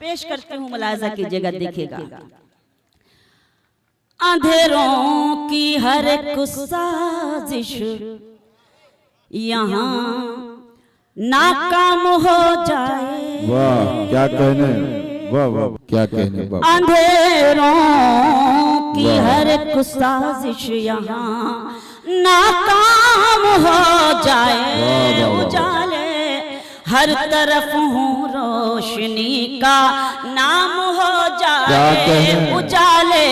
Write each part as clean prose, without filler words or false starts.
पेश करती हूँ, मुलाजा कीजिएगा, देखिएगा। अंधेरों की हर एक साजिश यहाँ नाकाम हो जाए। वाह क्या कहने, वाह वाह क्या कहने। अंधेरों की हर एक साजिश यहाँ नाकाम हो जाए। उजाले हर तरफ हूँ रोशनी का नाम हो जाए। उजाले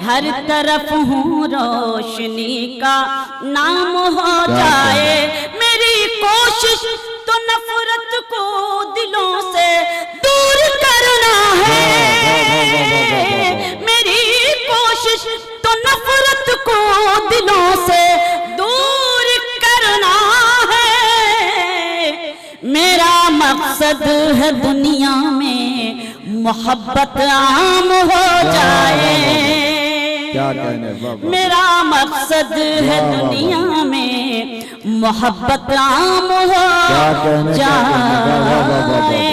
हर तरफ हूँ रोशनी का नाम हो जाए। मेरी कोशिश तो नफरत को दिलों से दूर करना है। मेरी कोशिश तो नफरत को दिलों से दूर करना है। मेरा मकसद है दुनिया में मोहब्बत आम हो जाए। क्या कहने, मेरा मकसद है दुनिया में मोहब्बत आम हो जाए।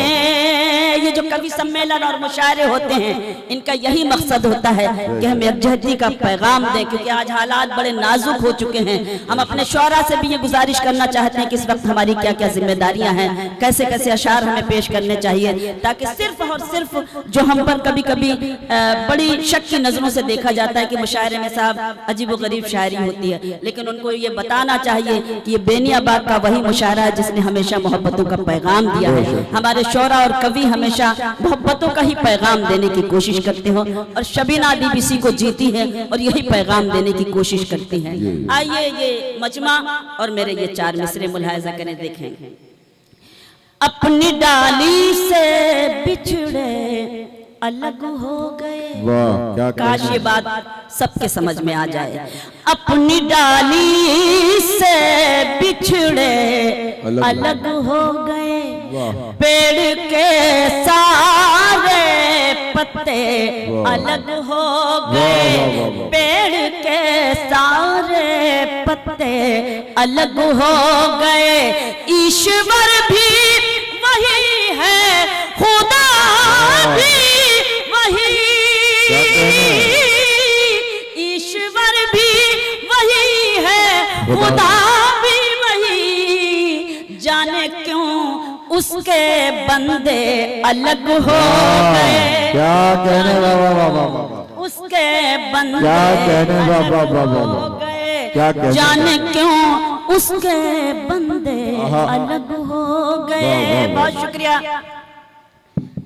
ये जो कवि सम्मेलन और मुशायरे होते हैं, इनका यही मकसद होता है कि हम यकजहती का पैगाम दें, क्योंकि आज हालात बड़े नाजुक हो चुके हैं। हम अपने शौरा से भी ये गुजारिश करना चाहते हैं कि इस वक्त हमारी क्या क्या जिम्मेदारियां हैं, कैसे कैसे अशार हमें पेश करने चाहिए, ताकि सिर्फ और सिर्फ जो हम पर कभी कभी बड़ी शक की नजरों से देखा जाता है कि मुशायरे में साहब अजीब गरीब शायरी होती है, लेकिन उनको ये बताना चाहिए कि ये बेनियाबाग का वही मुशायरा है जिसने हमेशा मोहब्बतों का पैगाम दिया है। हमारे शौरा और कवि हमेशा मोहब्बतों का ही पैगाम देने की कोशिश करते हो, और शबीना बीबीसी को जीती है और यही पैगाम देने की कोशिश करती है। आइए ये मजमा और मेरे ये 4 मिसरे मुलाहिजा करें, देखें। अपनी डाली से बिछड़े अलग हो गए। काश ये बात सबके समझ में आ जाए। अपनी डाली से बिछड़े अलग हो गए। पेड़ के सारे पत्ते अलग हो गए। पेड़ के सारे पत्ते अलग हो गए। ईश्वर भी वही है, खुदा भी वही। ईश्वर भी वही है, खुदा भी वही। जाने क्यों उसके बंदे अलग हो गए। क्या कहने, वाह उसके बंदे क्या कहने, अलग हो गए। जाने क्यों उसके बंदे अलग हो गए। बहुत शुक्रिया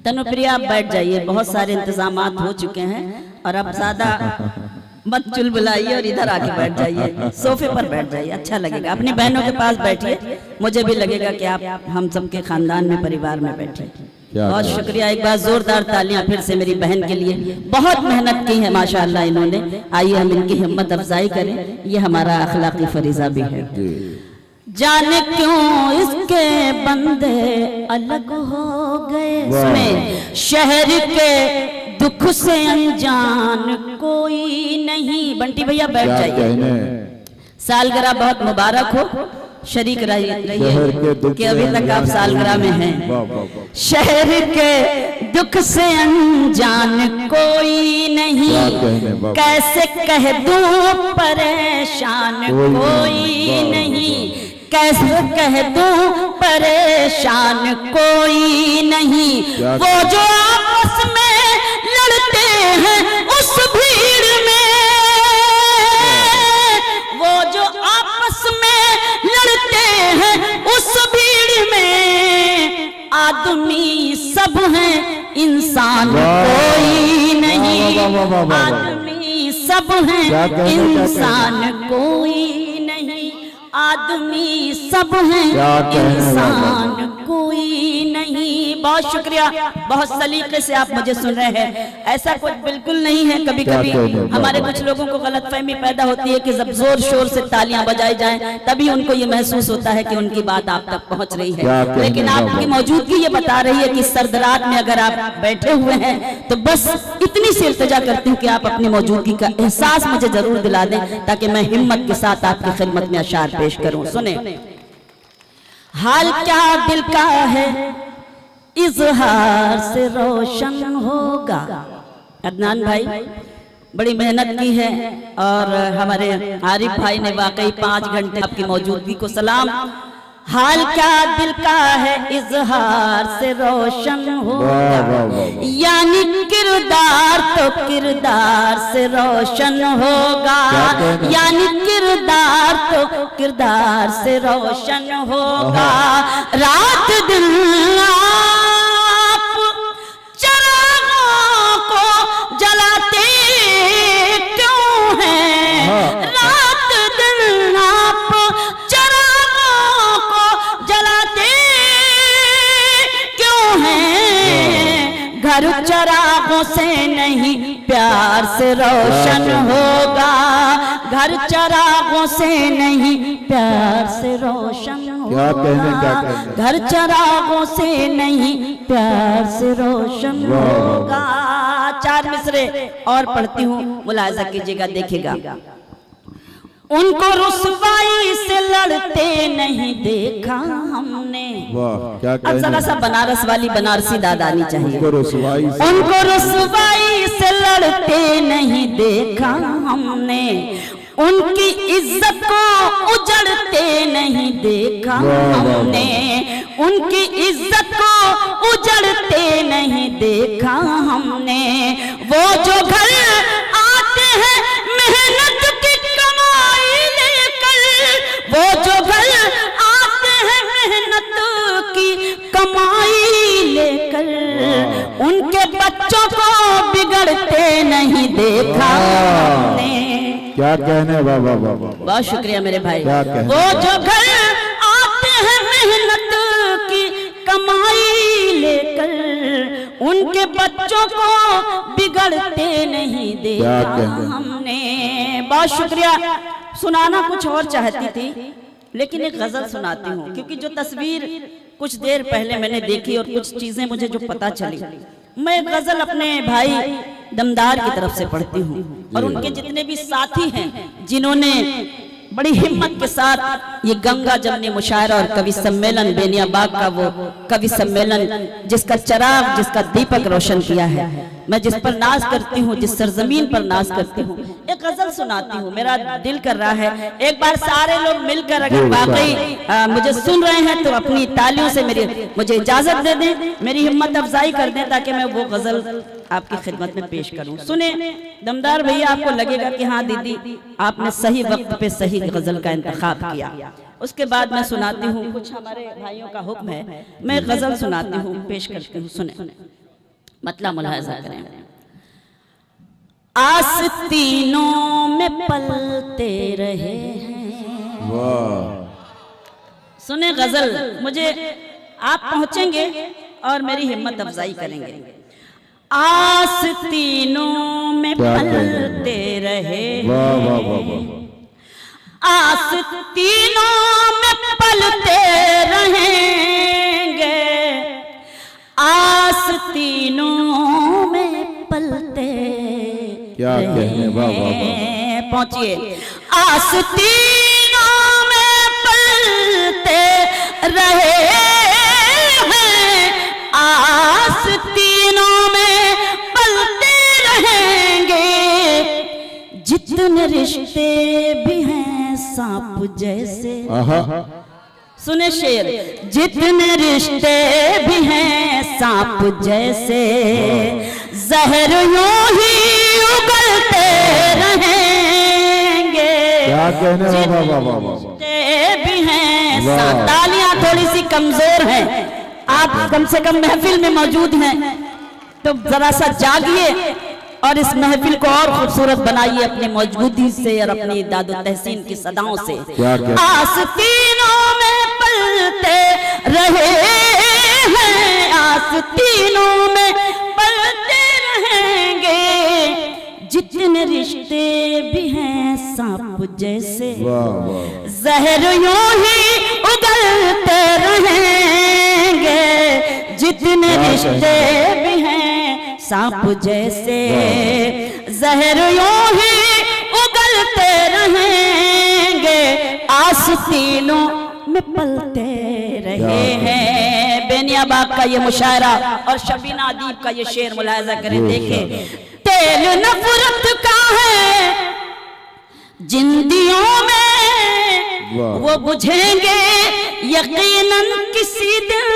तनुप्रिया, आप बैठ जाइए, बहुत सारे इंतजामात हो चुके हैं और अब ज्यादा मत चुलबुलाइए और इधर आके बैठ जाइए, सोफे पर बैठ जाइए, अच्छा लगेगा। अपनी बहनों के पास बैठिए, मुझे भी लगेगा कि आप हम सबके खानदान में, परिवार में बैठे। बहुत शुक्रिया, एक बार जोरदार तालियां फिर से मेरी बहन के लिए। बहुत मेहनत की है माशाअल्लाह इन्होंने। आइए हम इनकी हिम्मत अफजाई करें, ये हमारा अखलाकी फरीजा भी है। जाने क्यों इसके बंदे अलग हो गए। सुने, शहर के दुख से अनजान कोई नहीं। बंटी भैया बैठ जाइए। सालगिरह बहुत मुबारक हो, शरीक रहिए कि अभी तक आप सालगिरह में हैं। शहर के दुख से अनजान कोई नहीं, कैसे कह दूं परेशान कोई नहीं। कैसे कह दूं परेशान कोई नहीं। वो जो आपस में लड़ते हैं उस भीड़ में, वो जो आपस में लड़ते हैं उस भीड़ में, आदमी सब हैं इंसान कोई नहीं। आदमी सब हैं इंसान कोई नहीं। आदमी सब हैं इंसान कोई नहीं। बहुत शुक्रिया, बहुत सलीके से आप मुझे सुन रहे हैं। ऐसा कुछ बिल्कुल नहीं है। कभी कभी हमारे कुछ लोगों को गलतफहमी पैदा होती है कि जब जोर शोर से तालियां बजाई जाएं तभी उनको ये महसूस होता है कि उनकी बात आप तक पहुंच रही है, लेकिन आपकी मौजूदगी ये बता रही है कि सर्द रात में अगर आप बैठे हुए हैं तो बस इतनी सी इल्तिजा करती हूँ कि आप अपनी मौजूदगी का एहसास मुझे जरूर दिला दें, ताकि मैं हिम्मत के साथ आपकी खिदमत में अशार पेश करूं। सुने, हाल क्या दिल का है इजहार से रोशन होगा। अदनान भाई बड़ी मेहनत की है और हमारे आरिफ भाई ने वाकई 5 घंटे आपकी मौजूदगी को सलाम। हाल क्या दिल का है इजहार से रोशन होगा, यानी किरदार तो किरदार से रोशन होगा, यानी किरदार तो किरदार से रोशन होगा। रात दिन आप चिरागों को जलाते क्यों हैं, रात दिन आप चिरागों को जलाते क्यों हैं। घर चिरागों से नहीं प्यार से रोशन होगा, घर चिरागों से नहीं प्यार से रोशन क्या कहने, क्या होगा, कहने। घर चिरागों से नहीं प्यार से रोशन होगा। 4 मिसरे और पढ़ती हूँ, मुलाजा कीजिएगा, देखिएगा। उनको रुसवाई से लड़ते नहीं देखा हमने। वाह क्या अब जरा कहने। सा बनारस वाली बनारसी दादा आनी चाहिए। उनको रुसवाई से उनको रुसवाई से लड़ते नहीं देखा हमने, उनकी इज्जत को उजड़ते नहीं देखा हमने, उनकी इज्जत को उजड़ते नहीं देखा हमने। वो जो घर आते हैं मेहनत की कमाई लेकर, वो जो घर आते हैं मेहनत की कमाई लेकर, उनके बच्चों को बिगड़ते नहीं देखा हमने। क्या कहने। वाह वाह वाह वाह। बहुत शुक्रिया मेरे भाई। क्या कहने। वो जो घर आते हैं मेहनत की कमाई लेकर, उनके बच्चों को बिगड़ते नहीं क्या देखा कहने। हमने। बहुत शुक्रिया। सुनाना कुछ और चाहती थी लेकिन एक गजल सुनाती हूँ, क्योंकि जो तस्वीर कुछ देर पहले मैंने देखी और कुछ चीजें मुझे जो पता चली, मैं गजल अपने भाई दमदार की तरफ से पढ़ती हूँ और उनके जितने भी साथी हैं जिन्होंने बड़ी हिम्मत के साथ ये गंगा जमनी मुशायरा और कवि सम्मेलन बेनियाबाग का वो कवि सम्मेलन जिसका चिराग जिसका दीपक रोशन किया है, मैं जिस पर नाज करती हूँ, जिस सरजमीन पर नाज करती हूँ, एक गजल सुनाती हूँ। मेरा दिल कर रहा है एक बार सारे लोग मिलकर अगर वाकई मुझे सुन रहे हैं तो अपनी तालियों से मुझे इजाजत दे दें, मेरी हिम्मत अफजाई कर दें ताकि मैं वो गजल आपकी खिदमत में पेश करूं। सुने दमदार भैया, आपको लगेगा कि हाँ दीदी आपने सही वक्त पे सही गजल का इंतखाब किया। उसके बाद मैं सुनाती हूँ, कुछ हमारे भाइयों का हुक्म है, मैं गजल सुनाती हूँ, पेश करती हूँ, सुने मतलब मुलाहिजा करें। आस्तीनों में पलते रहे हैं। वाह। सुने गजल, मुझे आप पहुंचेंगे और मेरी हिम्मत अफजाई करेंगे। आस्तीनों में पलते रहे वाह वाह वाह वाह। आस्तीनों में पलते रहेंगे, आस्तीनों में पलते क्या कहने। वाह वाह वाह। पहुंचिए। आस्तीनों में पलते रहे हैं, आस्तीनों में पलते रहेंगे, जितने रिश्ते भी हैं सांप जैसे। सुने शेर, जितने रिश्ते भी हैं सांप जैसे, जहर यूं ही उगलते रहेंगे। क्या कहने। वाह वाह वाह वाह। रिश्ते भी हैं वाह। सांप। तालियां थोड़ी सी कमजोर हैं, आप कम से कम महफिल में मौजूद हैं तो जरा सा जागिए और इस महफिल को और खूबसूरत बनाइए अपनी मौजूदगी से और अपनी दादो तहसीन की सदाओं से। आस्तीनों में पलते रहे हैं, आस्तीनों में पलते रहेंगे, जितने रिश्ते भी हैं सांप जैसे, जहर यूं ही उगलते रहेंगे, जितने रिश्ते भी हैं सांप जैसे, जहर यूं ही उगलते रहेंगे, आस्तीनों में पलते रहे हैं। बेनिया बाग का ये मुशायरा और शबीना अदीब का ये शेर मुलाहिजा करें, देखें। तेल नफरत का है जिंदियों में वो बुझेंगे यकीनन किसी दिन।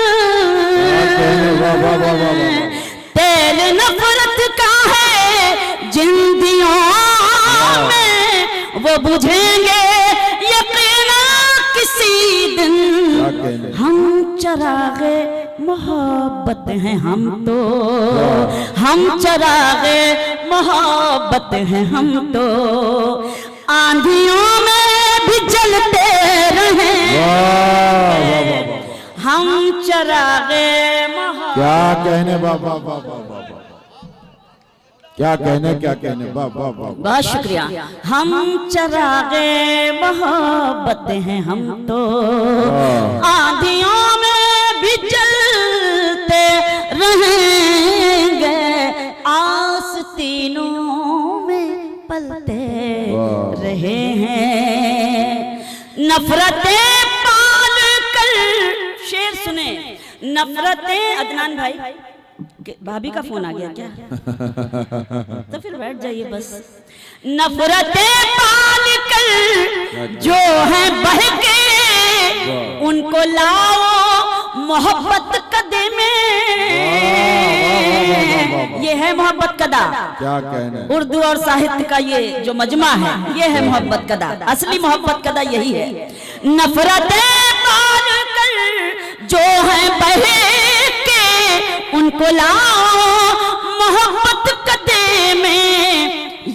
तेल नफरत का है जिंदियों में वो बुझेंगे यकीनन किसी दिन। हम चरागे मोहब्बत हैं हम तो, हम चरागे मोहब्बत हैं हम तो, आंधियों में भी जलते रहे हम चरागे मोहब्बत। क्या कहने बाबा, क्या कहने, क्या कहने बाबा। बहुत शुक्रिया। हम चरागे मोहब्बत हैं हम तो, आंधियों में भी जलते रहेंगे, आस्तीनों में पलते रहे हैं, नफरतें पाल कर। शेर सुने, नफरतें। अदनान भाई, भाभी का फोन आ गया क्या? तो फिर बैठ जाइए बस। नफरतें पाल कर जो है बहके, उनको लाओ मोहब्बत कदे में। ये है मोहब्बत कदा। क्या कहने, उर्दू और साहित्य का ये जो मजमा है, ये है मोहब्बत कदा। असली मोहब्बत कदा यही है। नफरतें पाल कर जो है बहके, उनको लाओ मोहब्बत कदे में।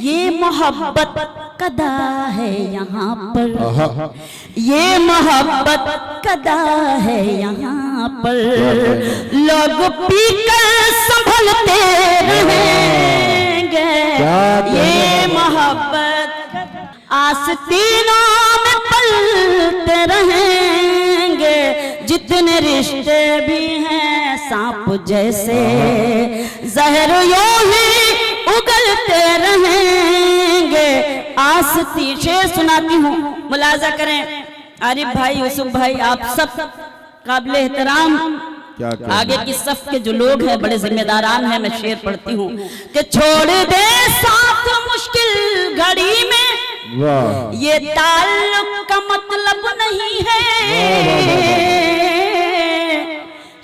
ये मोहब्बत कदा है यहाँ पर, ये मोहब्बत कदा है यहाँ पर, लोग पीकर संभलते रहेंगे। ये मोहब्बत आस्तीनों में पलते रहेंगे, जितने रिश्ते भी हैं सांप जैसे, जहर यूं ही उगलते रहेंगे। आस्ती। शेर सुनाती हूँ, मुलाजा करें। आरिफ भाई, यूसुफ भाई, आप सब काबिल एहतराम आगे की सफ के जो लोग हैं बड़े जिम्मेदारान हैं। मैं शेर पढ़ती हूँ कि छोड़ दे साथ मुश्किल घड़ी में, ये ताल्लुक का मतलब नहीं है।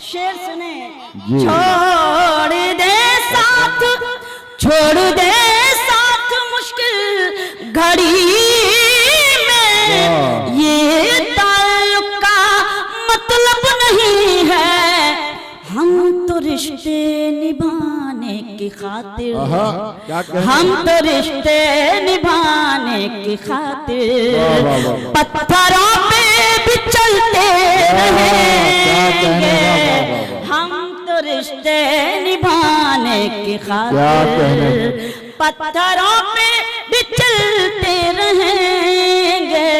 शेर सुने, छोड़ दे साथ, छोड़ दे साथ मुश्किल घड़ी में, ये ताल्लुक का मतलब नहीं है। हम तो रिश्ते निभाने की खातिर, हम तो रिश्ते निभाने की खातिर पत्थरों पे भी चलते रहेंगे। हम तो रिश्ते निभाने की खातिर पत्थरों पे भी चलते रहेंगे,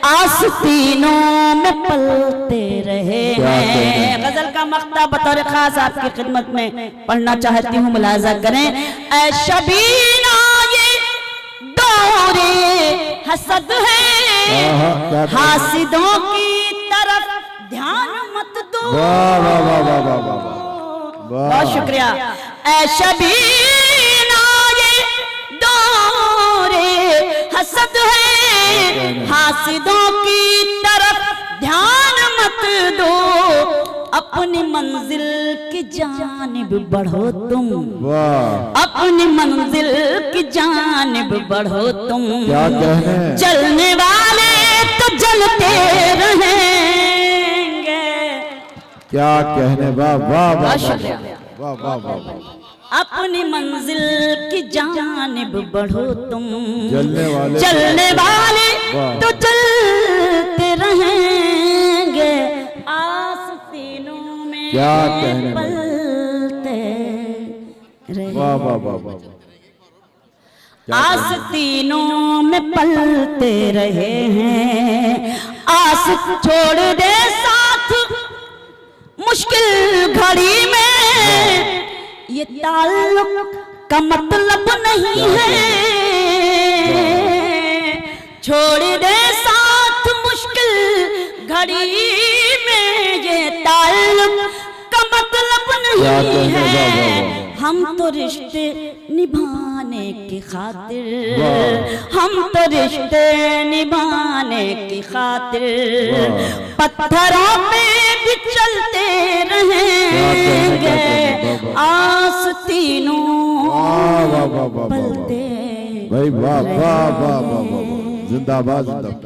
आस्तीनों में पलते रहेंगे। गजल का मक्ता बतौर खास आपकी खिदमत में पढ़ना चाहती हूँ, मुलाजा करें। ऐ शबीना ये दौरे हसद है, हासिदों की तरफ ध्यान मत दो। बहुत शुक्रिया। ऐ शबीना ये दौरे हसद है, हासिदों की तरफ ध्यान मत दो, अपनी मंजिल की जानिब बढ़ो तुम, अपनी मंजिल की जानिब बढ़ो तुम। जलने वाले तो जलते रहेंगे। क्या कहने, वाह वाह वाह वाह। अपनी मंजिल की जानिब बढ़ो तुम, जलने वाले तो जलते रहेंगे, आस्तीनों में क्या कहने, पलते रहेंगे। वाह वाह वाह। आस्तीनों में पलते रहे हैं, आस छोड़ दे साथ मुश्किल घड़ी में, ये ताल्लुक का मतलब नहीं है। छोड़ दे साथ मुश्किल घड़ी में, ये ताल्लुक क्या नहीं कहने, वाह, वाह, है, वाह। हम तो रिश्ते निभाने की खातिर, वाह। हम तो रिश्ते निभाने की खातिर वाह। पत्थरों पे भी चलते रहेंगे, आस्तीनों वाह वाह वाह वाह वाह पलते भाई, वाह वाह वाह वाह वाह, जिंदाबाद जिंदाबाद।